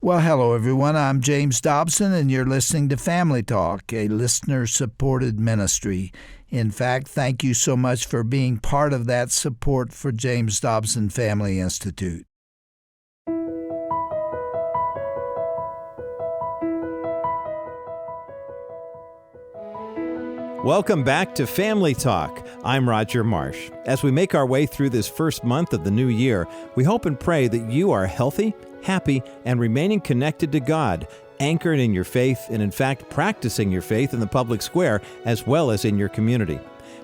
Well, hello, everyone. I'm James Dobson, and you're listening to Family Talk, a listener-supported ministry. In fact, thank you so much for being part of that support for James Dobson Family Institute. Welcome back to Family Talk. I'm Roger Marsh. As we make our way through this first month of the new year, we hope and pray that you are healthy, happy, and remaining connected to God, anchored in your faith and, in fact, practicing your faith in the public square as well as in your community.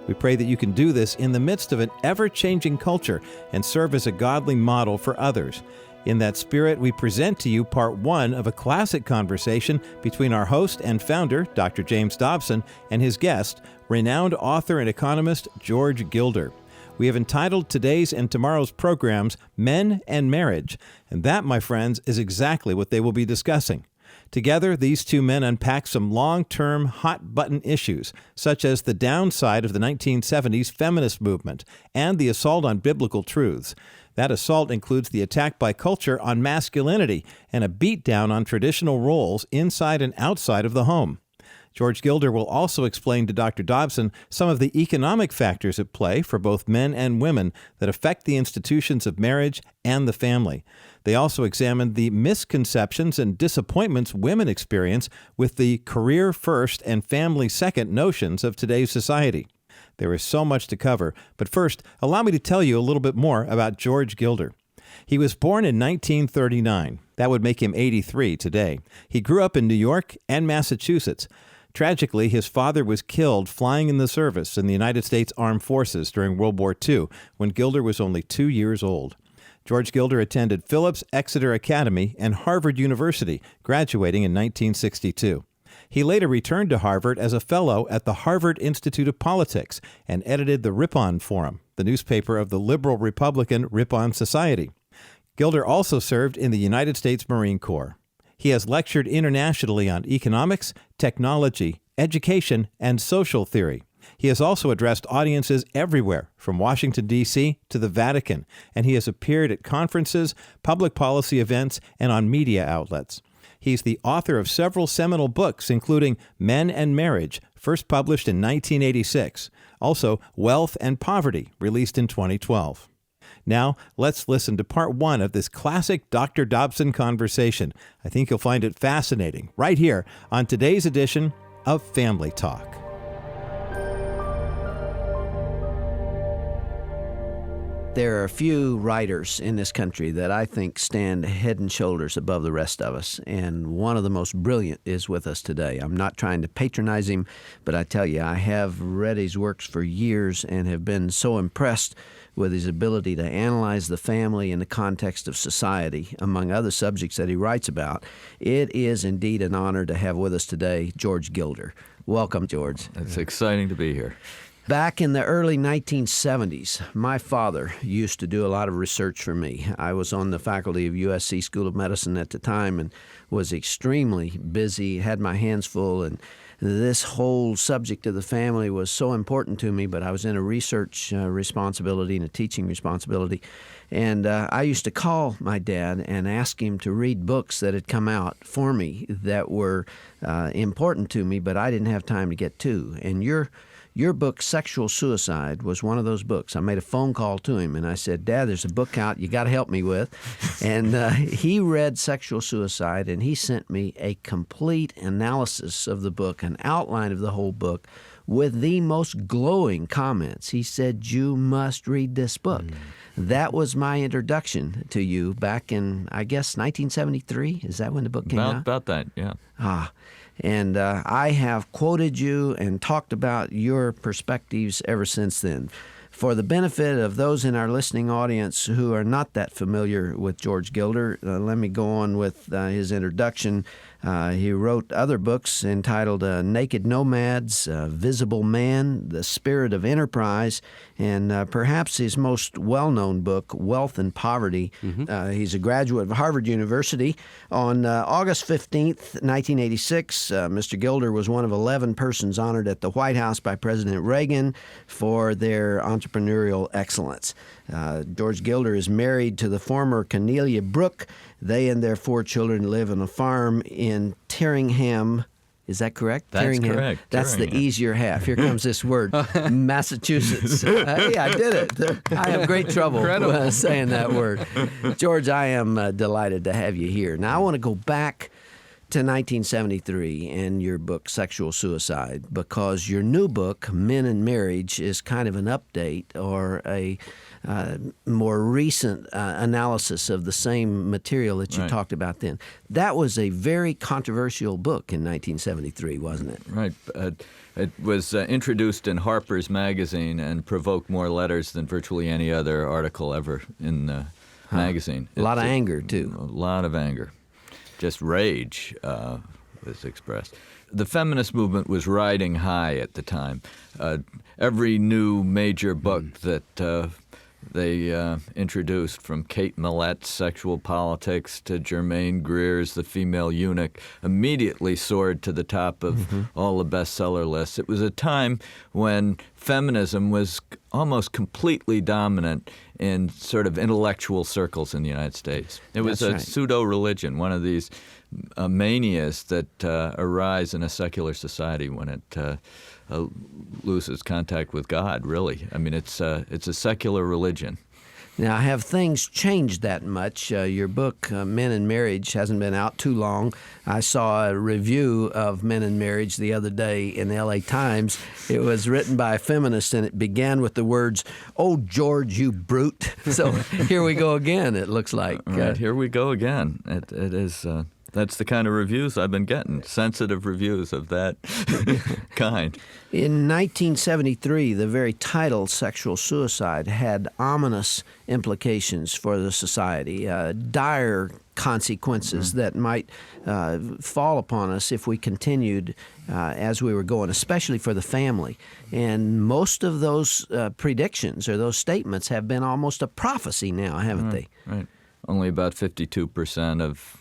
We pray that you can do this in the midst of an ever-changing culture and serve as a godly model for others. In that spirit, we present to you part one of a classic conversation between our host and founder, Dr. James Dobson, and his guest, renowned author and economist George Gilder. We have entitled today's and tomorrow's programs, Men and Marriage, and that, my friends, is exactly what they will be discussing. Together, these two men unpack some long-term, hot-button issues, such as the downside of the 1970s feminist movement and the assault on biblical truths. That assault includes the attack by culture on masculinity and a beatdown on traditional roles inside and outside of the home. George Gilder will also explain to Dr. Dobson some of the economic factors at play for both men and women that affect the institutions of marriage and the family. They also examined the misconceptions and disappointments women experience with the career first and family second notions of today's society. There is so much to cover, but first, allow me to tell you a little bit more about George Gilder. He was born in 1939. That would make him 83 today. He grew up in New York and Massachusetts. Tragically, his father was killed flying in the service in the United States Armed Forces during World War II when Gilder was only 2 years old. George Gilder attended Phillips Exeter Academy and Harvard University, graduating in 1962. He later returned to Harvard as a fellow at the Harvard Institute of Politics and edited the Ripon Forum, the newspaper of the liberal Republican Ripon Society. Gilder also served in the United States Marine Corps. He has lectured internationally on economics, technology, education, and social theory. He has also addressed audiences everywhere, from Washington, D.C. to the Vatican, and he has appeared at conferences, public policy events, and on media outlets. He's the author of several seminal books, including Men and Marriage, first published in 1986. Also, Wealth and Poverty, released in 2012. Now, let's listen to part one of this classic Dr. Dobson conversation. I think you'll find it fascinating, right here on today's edition of Family Talk. There are a few writers in this country that I think stand head and shoulders above the rest of us, and one of the most brilliant is with us today. I'm not trying to patronize him, but I tell you, I have read his works for years and have been so impressed with his ability to analyze the family in the context of society, among other subjects that he writes about. It is indeed an honor to have with us today George Gilder. Welcome, George. It's exciting to be here. Back in the early 1970s, my father used to do a lot of research for me. I was on the faculty of USC School of Medicine at the time and was extremely busy, had my hands full, and this whole subject of the family was so important to me, but I was in a research responsibility and a teaching responsibility. And I used to call my dad and ask him to read books that had come out for me that were important to me, but I didn't have time to get to. And your book, Sexual Suicide, was one of those books. I made a phone call to him, and I said, Dad, there's a book out you got to help me with. And he read Sexual Suicide, and he sent me a complete analysis of the book, an outline of the whole book, with the most glowing comments. He said, you must read this book. That was my introduction to you back in, I guess, 1973? Is that when the book came out? About that, yeah. And I have quoted you and talked about your perspectives ever since then. For the benefit of those in our listening audience who are not that familiar with George Gilder, let me go on with his introduction. He wrote other books entitled Naked Nomads, Visible Man, The Spirit of Enterprise, and perhaps his most well-known book, Wealth and Poverty. He's a graduate of Harvard University. On August 15th, 1986, Mr. Gilder was one of 11 persons honored at the White House by President Reagan for their entrepreneurial excellence. George Gilder is married to the former Cornelia Brooke. They and their 4 children live on a farm in Tyringham. Is that correct? That's Tyringham? correct. That's the Tyringham. easier half. Here comes this word, Massachusetts. Hey, I did it. I have great trouble saying that word. George, I am delighted to have you here. Now, I want to go back to 1973 and your book, Sexual Suicide, because your new book, Men and Marriage, is kind of an update or a more recent analysis of the same material that you talked about then. That was a very controversial book in 1973, wasn't it? Right. It was introduced in Harper's Magazine and provoked more letters than virtually any other article ever in the magazine. A lot of anger, too. A lot of anger. Just rage was expressed. The feminist movement was riding high at the time. Every new major book that they introduced, from Kate Millett's Sexual Politics to Germaine Greer's The Female Eunuch, immediately soared to the top of all the bestseller lists. It was a time when feminism was almost completely dominant in sort of intellectual circles in the United States. It was a pseudo-religion, one of these manias that arise in a secular society when it loses contact with God, really. I mean, it's a secular religion. Now, have things changed that much? Your book, Men and Marriage, hasn't been out too long. I saw a review of Men and Marriage the other day in the L.A. Times. It was written by a feminist, and it began with the words, "Oh, George, you brute." So here we go again, it looks like. Right, here we go again. It is... That's the kind of reviews I've been getting, sensitive reviews of that kind. In 1973, the very title, Sexual Suicide, had ominous implications for the society, dire consequences that might fall upon us if we continued as we were going, especially for the family. And most of those predictions or those statements have been almost a prophecy now, haven't they? Right. Only about 52% of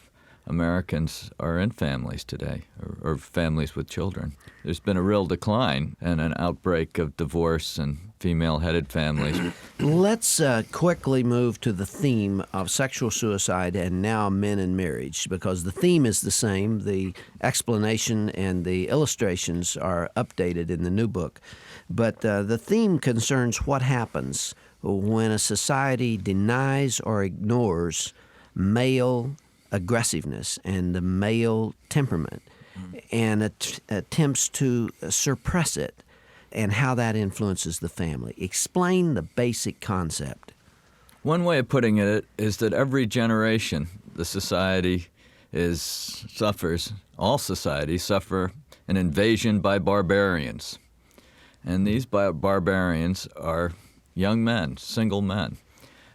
Americans are in families today, or families with children. There's been a real decline and an outbreak of divorce and female-headed families. Let's quickly move to the theme of sexual suicide and now Men and Marriage, because the theme is the same. The explanation and the illustrations are updated in the new book. But the theme concerns what happens when a society denies or ignores male aggressiveness and the male temperament and attempts to suppress it, and how that influences the family. Explain the basic concept. One way of putting it is that every generation, the society suffers, all societies suffer an invasion by barbarians. And these barbarians are young men, single men.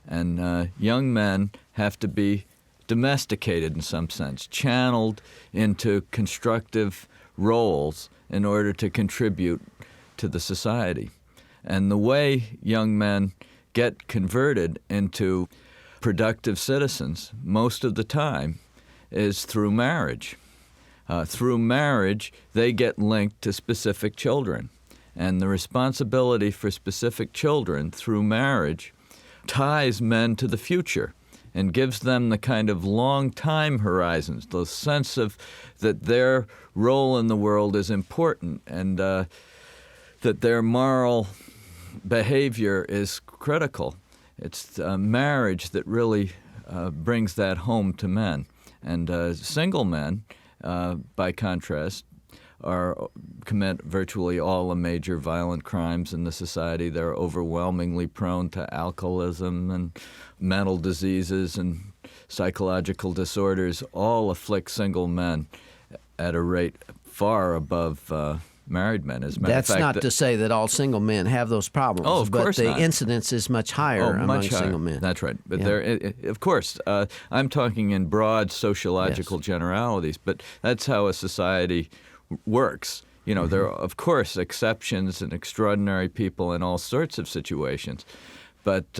And young men have to be domesticated in some sense, channeled into constructive roles in order to contribute to the society. And the way young men get converted into productive citizens most of the time is through marriage. Through marriage, they get linked to specific children. And the responsibility for specific children through marriage ties men to the future and gives them the kind of long time horizons, the sense of that their role in the world is important and that their moral behavior is critical. It's marriage that really brings that home to men. And single men, by contrast, commit virtually all the major violent crimes in the society. They're overwhelmingly prone to alcoholism and mental diseases and psychological disorders. All afflict single men at a rate far above married men. As a matter That's of fact, not to say that all single men have those problems. Oh, of course but the not. incidence is much higher among single men. That's right. But of course, I'm talking in broad sociological generalities, but that's how a society works. You know, there are, of course, exceptions and extraordinary people in all sorts of situations. But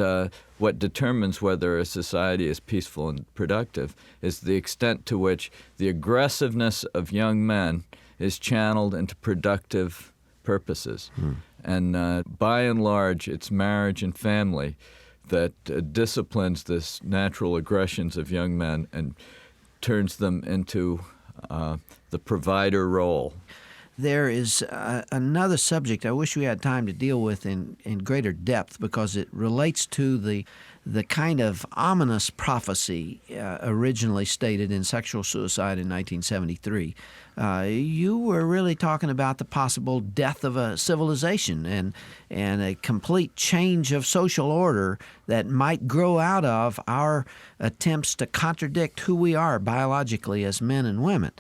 what determines whether a society is peaceful and productive is the extent to which the aggressiveness of young men is channeled into productive purposes. And by and large, it's marriage and family that disciplines this natural aggressions of young men and turns them into the provider role. There is another subject I wish we had time to deal with in greater depth, because it relates to the kind of ominous prophecy originally stated in Sexual Suicide in 1973. You were really talking about the possible death of a civilization and a complete change of social order that might grow out of our attempts to contradict who we are biologically as men and women.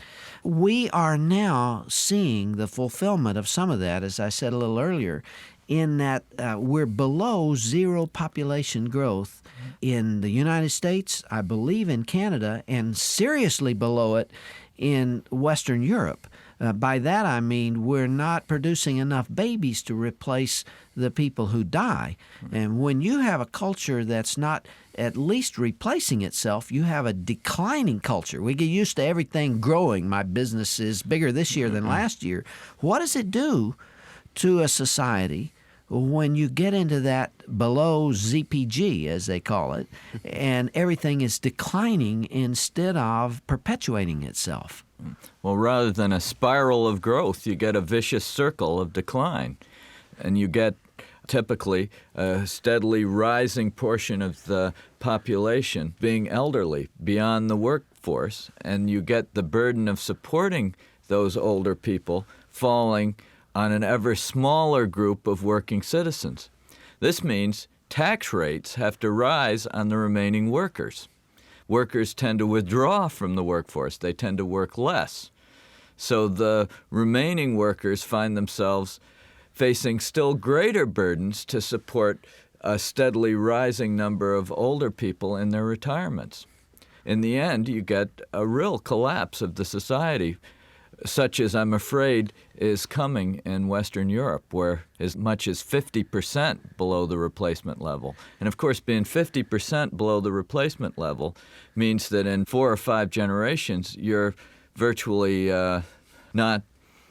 We are now seeing the fulfillment of some of that, as I said a little earlier, in that we're below zero population growth in the United States, I believe in Canada, and seriously below it in Western Europe. By that I mean we're not producing enough babies to replace the people who die. And when you have a culture that's not at least replacing itself, you have a declining culture. We get used to everything growing. My business is bigger this year than last year. What does it do to a society when you get into that below ZPG, as they call it, and everything is declining instead of perpetuating itself? Well, rather than a spiral of growth, you get a vicious circle of decline. And you get typically a steadily rising portion of the population being elderly beyond the workforce, and you get the burden of supporting those older people falling on an ever smaller group of working citizens. This means tax rates have to rise on the remaining workers. Workers tend to withdraw from the workforce. They tend to work less. So the remaining workers find themselves facing still greater burdens to support a steadily rising number of older people in their retirements. In the end, you get a real collapse of the society, such as I'm afraid is coming in Western Europe, where as much as 50% below the replacement level. And of course, being 50% below the replacement level means that in 4 or 5 generations, you're virtually not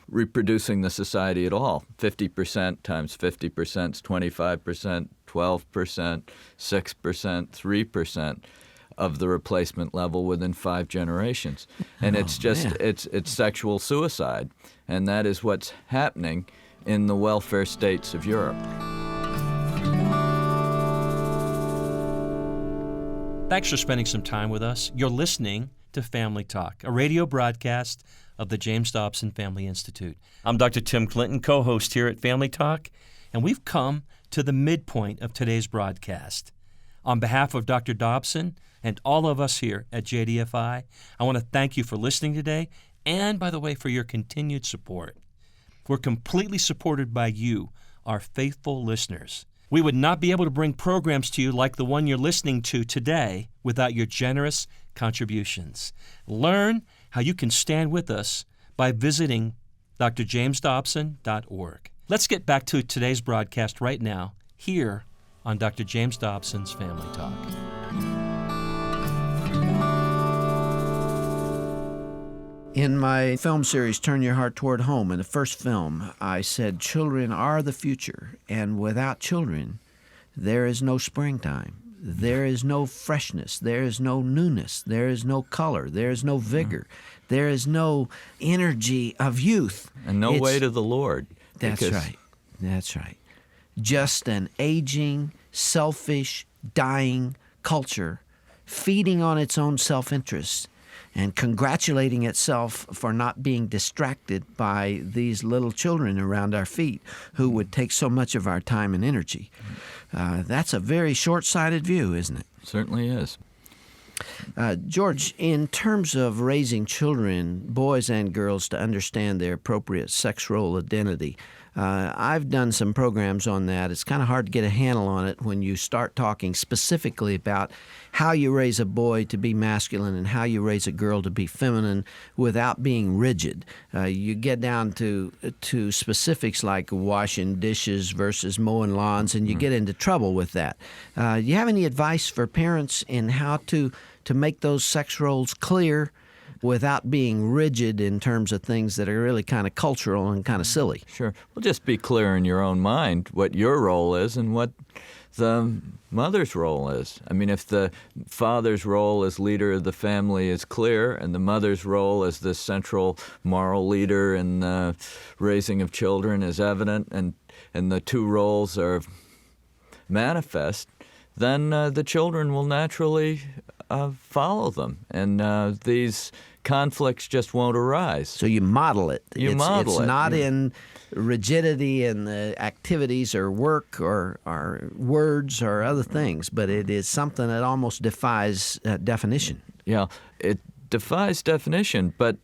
reproducing the society at all. 50% times 50% is 25%, 12%, 6%, 3%. Of the replacement level within 5 generations. And it's just, it's sexual suicide. And that is what's happening in the welfare states of Europe. Thanks for spending some time with us. You're listening to Family Talk, a radio broadcast of the James Dobson Family Institute. I'm Dr. Tim Clinton, co-host here at Family Talk, and we've come to the midpoint of today's broadcast. On behalf of Dr. Dobson and all of us here at JDFI, I want to thank you for listening today and, by the way, for your continued support. We're completely supported by you, our faithful listeners. We would not be able to bring programs to you like the one you're listening to today without your generous contributions. Learn how you can stand with us by visiting drjamesdobson.org. Let's get back to today's broadcast right now, here on Dr. James Dobson's Family Talk. In my film series, Turn Your Heart Toward Home, in the first film, I said children are the future, and without children, there is no springtime. There is no freshness. There is no newness. There is no color. There is no vigor. There is no energy of youth. And no way to the Lord. That's right. That's right. Just an aging, selfish, dying culture feeding on its own self-interest and congratulating itself for not being distracted by these little children around our feet who would take so much of our time and energy. That's a very short-sighted view, isn't it? Certainly is. George, in terms of raising children, boys and girls, to understand their appropriate sex role identity, I've done some programs on that. It's kind of hard to get a handle on it when you start talking specifically about how you raise a boy to be masculine and how you raise a girl to be feminine without being rigid. You get down to specifics like washing dishes versus mowing lawns, and you get into trouble with that. You have any advice for parents in how to make those sex roles clear without being rigid in terms of things that are really kind of cultural and kind of silly. Sure. Well, just be clear in your own mind what your role is and what the mother's role is. I mean, if the father's role as leader of the family is clear and the mother's role as the central moral leader in the raising of children is evident and the two roles are manifest, then the children will naturally follow them, and these conflicts just won't arise. So you model it. It's not in rigidity in the activities or work or words or other things, but it is something that almost defies definition. Yeah, it defies definition, but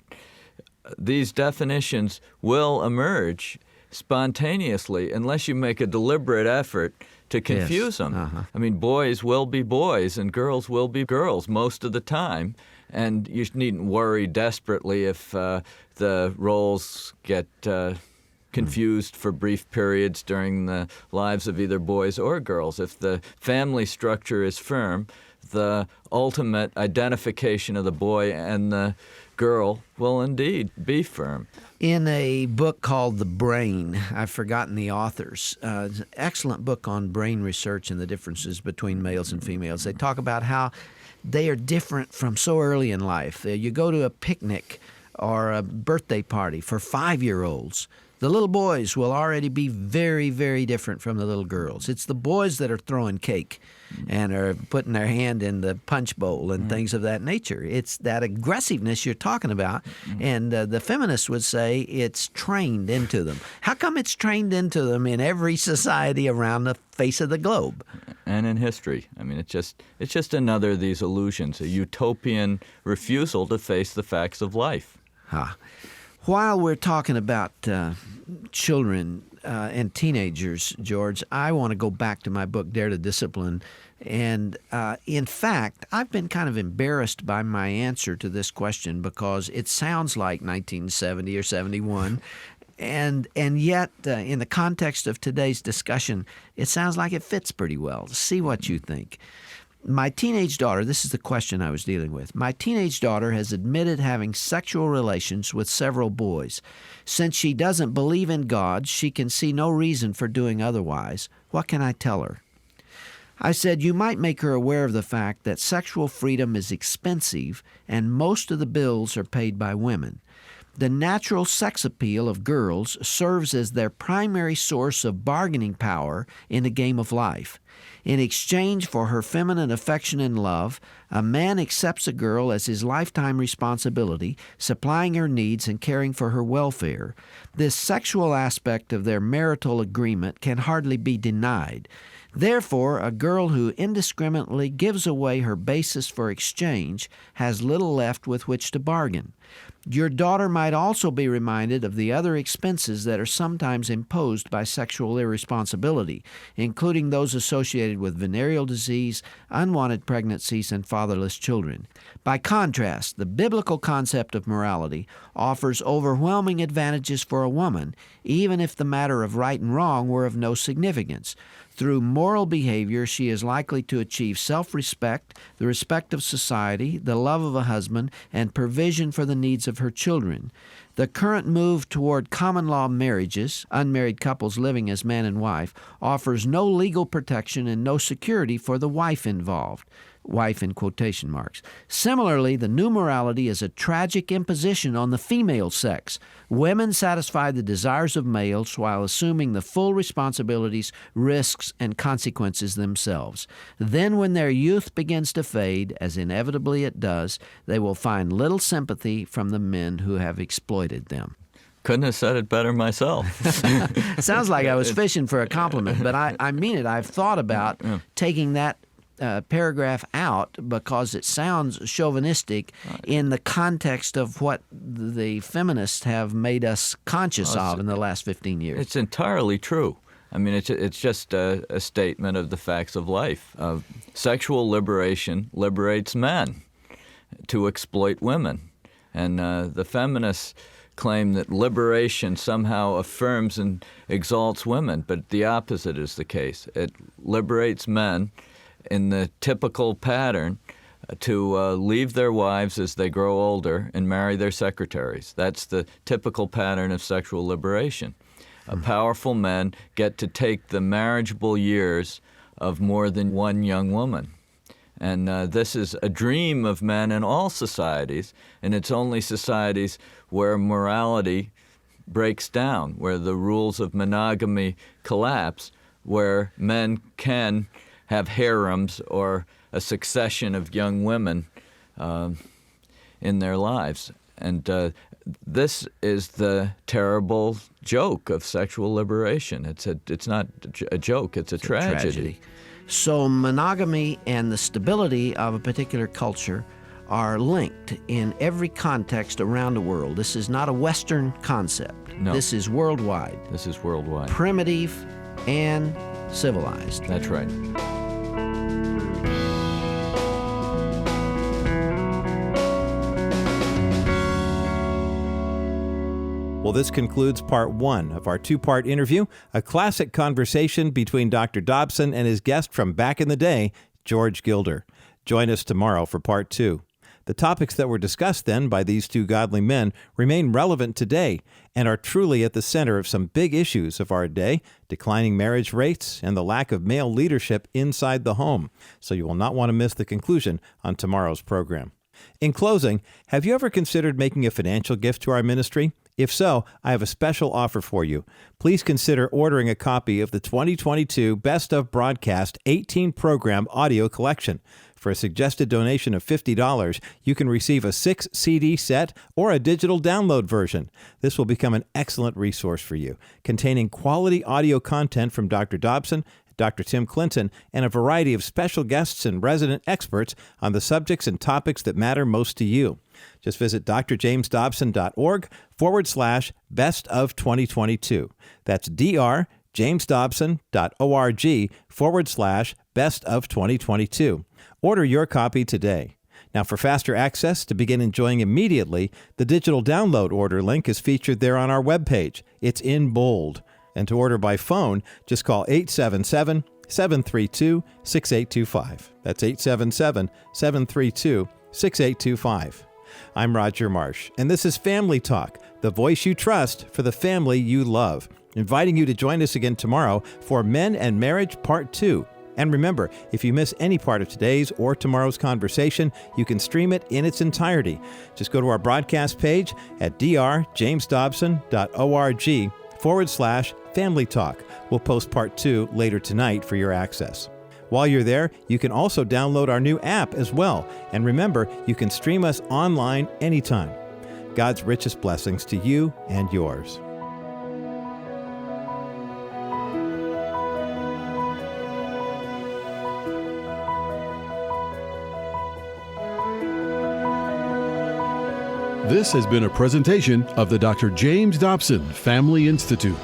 these definitions will emerge spontaneously unless you make a deliberate effort to confuse them. Uh-huh. I mean, boys will be boys and girls will be girls most of the time, and you needn't worry desperately if the roles get confused for brief periods during the lives of either boys or girls. If the family structure is firm, the ultimate identification of the boy and the girl will indeed be firm. In a book called The Brain, I've forgotten the authors, it's an excellent book on brain research and the differences between males and females. They talk about how they are different from so early in life. You go to a picnic or a birthday party for 5-year-olds. The little boys will already be very, very different from the little girls. It's the boys that are throwing cake and are putting their hand in the punch bowl and things of that nature. It's that aggressiveness you're talking about, and the feminists would say it's trained into them. How come it's trained into them in every society around the face of the globe? And in history. I mean, it's just another of these illusions, a utopian refusal to face the facts of life. While we're talking about children and teenagers, George, I want to go back to my book, Dare to Discipline. And in fact, I've been kind of embarrassed by my answer to this question because it sounds like 1970 or 71. And yet, in the context of today's discussion, it sounds like it fits pretty well. See what you think. My teenage daughter, this is the question I was dealing with. My teenage daughter has admitted having sexual relations with several boys. Since she doesn't believe in God, she can see no reason for doing otherwise. What can I tell her? I said, you might make her aware of the fact that sexual freedom is expensive and most of the bills are paid by women. The natural sex appeal of girls serves as their primary source of bargaining power in the game of life. In exchange for her feminine affection and love, a man accepts a girl as his lifetime responsibility, supplying her needs and caring for her welfare. This sexual aspect of their marital agreement can hardly be denied. Therefore, a girl who indiscriminately gives away her basis for exchange has little left with which to bargain. Your daughter might also be reminded of the other expenses that are sometimes imposed by sexual irresponsibility, including those associated with venereal disease, unwanted pregnancies, and fatherless children. By contrast, the biblical concept of morality offers overwhelming advantages for a woman, even if the matter of right and wrong were of no significance. Through moral behavior, she is likely to achieve self-respect, the respect of society, the love of a husband, and provision for the needs of her children. The current move toward common law marriages, unmarried couples living as man and wife, offers no legal protection and no security for the wife involved. Wife in quotation marks. Similarly, the new morality is a tragic imposition on the female sex. Women satisfy the desires of males while assuming the full responsibilities, risks, and consequences themselves. Then when their youth begins to fade, as inevitably it does, they will find little sympathy from the men who have exploited them. Couldn't have said it better myself. Sounds like I was fishing for a compliment, but I mean it. I've thought about taking that paragraph out because it sounds chauvinistic in the context of what the feminists have made us conscious of in the last 15 years. It's entirely true. I mean, it's just a statement of the facts of life. Sexual liberation liberates men to exploit women. And the feminists claim that liberation somehow affirms and exalts women, but the opposite is the case. It liberates men in the typical pattern to leave their wives as they grow older and marry their secretaries. That's the typical pattern of sexual liberation. Powerful men get to take the marriageable years of more than one young woman. And this is a dream of men in all societies, and it's only societies where morality breaks down, where the rules of monogamy collapse, where men can have harems or a succession of young women in their lives. And this is the terrible joke of sexual liberation. It's not a joke, it's a tragedy. So monogamy and the stability of a particular culture are linked in every context around the world. This is not a Western concept. No. This is worldwide. This is worldwide. Primitive and civilized. That's right. Well, this concludes part one of our two-part interview, a classic conversation between Dr. Dobson and his guest from back in the day, George Gilder. Join us tomorrow for part two. The topics that were discussed then by these two godly men remain relevant today and are truly at the center of some big issues of our day, declining marriage rates and the lack of male leadership inside the home. So you will not want to miss the conclusion on tomorrow's program. In closing, have you ever considered making a financial gift to our ministry? If so, I have a special offer for you. Please consider ordering a copy of the 2022 Best of Broadcast 18-program audio collection. For a suggested donation of $50, you can receive a 6-CD set or a digital download version. This will become an excellent resource for you, containing quality audio content from Dr. Dobson, Dr. Tim Clinton, and a variety of special guests and resident experts on the subjects and topics that matter most to you. Just visit drjamesdobson.org/best of 2022. That's drjamesdobson.org/best of 2022. Order your copy today. Now, for faster access to begin enjoying immediately, the digital download order link is featured there on our webpage. It's in bold. And to order by phone, just call 877-732-6825. That's 877-732-6825. I'm Roger Marsh, and this is Family Talk, the voice you trust for the family you love. Inviting you to join us again tomorrow for Men and Marriage Part 2. And remember, if you miss any part of today's or tomorrow's conversation, you can stream it in its entirety. Just go to our broadcast page at drjamesdobson.org/Family Talk. We'll post part 2 later tonight for your access. While you're there, you can also download our new app as well. And remember, you can stream us online anytime. God's richest blessings to you and yours. This has been a presentation of the Dr. James Dobson Family Institute.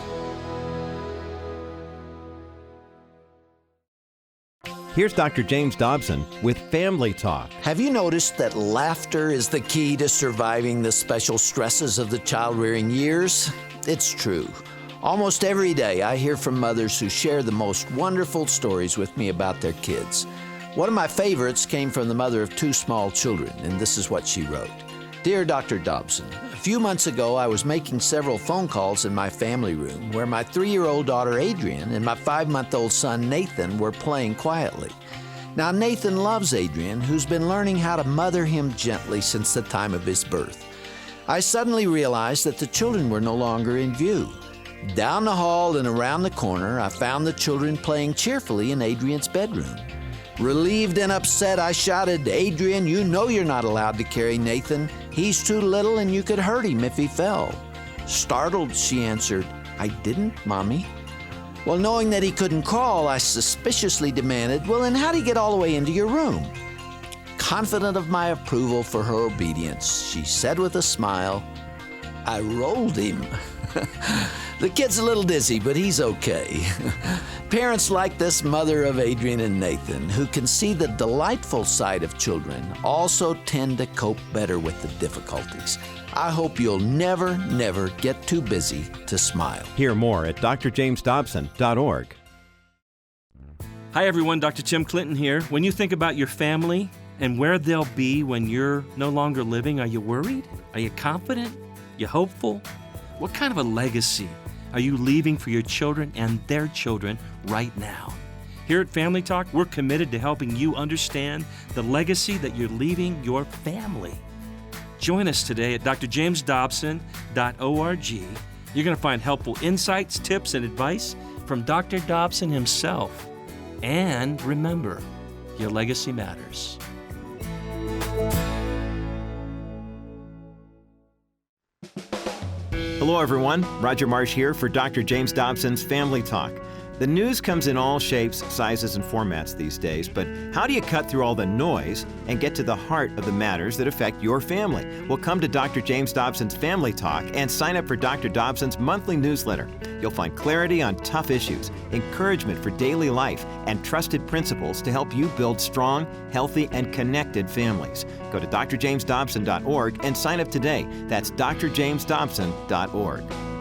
Here's Dr. James Dobson with Family Talk. Have you noticed that laughter is the key to surviving the special stresses of the child-rearing years? It's true. Almost every day I hear from mothers who share the most wonderful stories with me about their kids. One of my favorites came from the mother of 2 small children, and this is what she wrote. Dear Dr. Dobson, a few months ago I was making several phone calls in my family room where my 3-year-old daughter Adrian and my 5-month-old son Nathan were playing quietly. Now Nathan loves Adrian, who's been learning how to mother him gently since the time of his birth. I suddenly realized that the children were no longer in view. Down the hall and around the corner, I found the children playing cheerfully in Adrian's bedroom. Relieved and upset, I shouted, Adrian, you know you're not allowed to carry Nathan. He's too little and you could hurt him if he fell. Startled, she answered, I didn't, Mommy. Well, knowing that he couldn't crawl, I suspiciously demanded, well, then how'd he get all the way into your room? Confident of my approval for her obedience, she said with a smile, I rolled him. The kid's a little dizzy, but he's okay. Parents like this mother of Adrian and Nathan, who can see the delightful side of children, also tend to cope better with the difficulties. I hope you'll never get too busy to smile. Hear more at drjamesdobson.org. Hi, everyone. Dr. Tim Clinton here. When you think about your family, and where they'll be when you're no longer living. Are you worried? Are you confident? You hopeful? What kind of a legacy are you leaving for your children and their children right now? Here at Family Talk, we're committed to helping you understand the legacy that you're leaving your family. Join us today at drjamesdobson.org. You're going to find helpful insights, tips, and advice from Dr. Dobson himself. And remember, your legacy matters. Hello, everyone. Roger Marsh here for Dr. James Dobson's Family Talk. The news comes in all shapes, sizes, and formats these days, but how do you cut through all the noise and get to the heart of the matters that affect your family? Well, come to Dr. James Dobson's Family Talk and sign up for Dr. Dobson's monthly newsletter. You'll find clarity on tough issues, encouragement for daily life, and trusted principles to help you build strong, healthy, and connected families. Go to drjamesdobson.org and sign up today. That's drjamesdobson.org.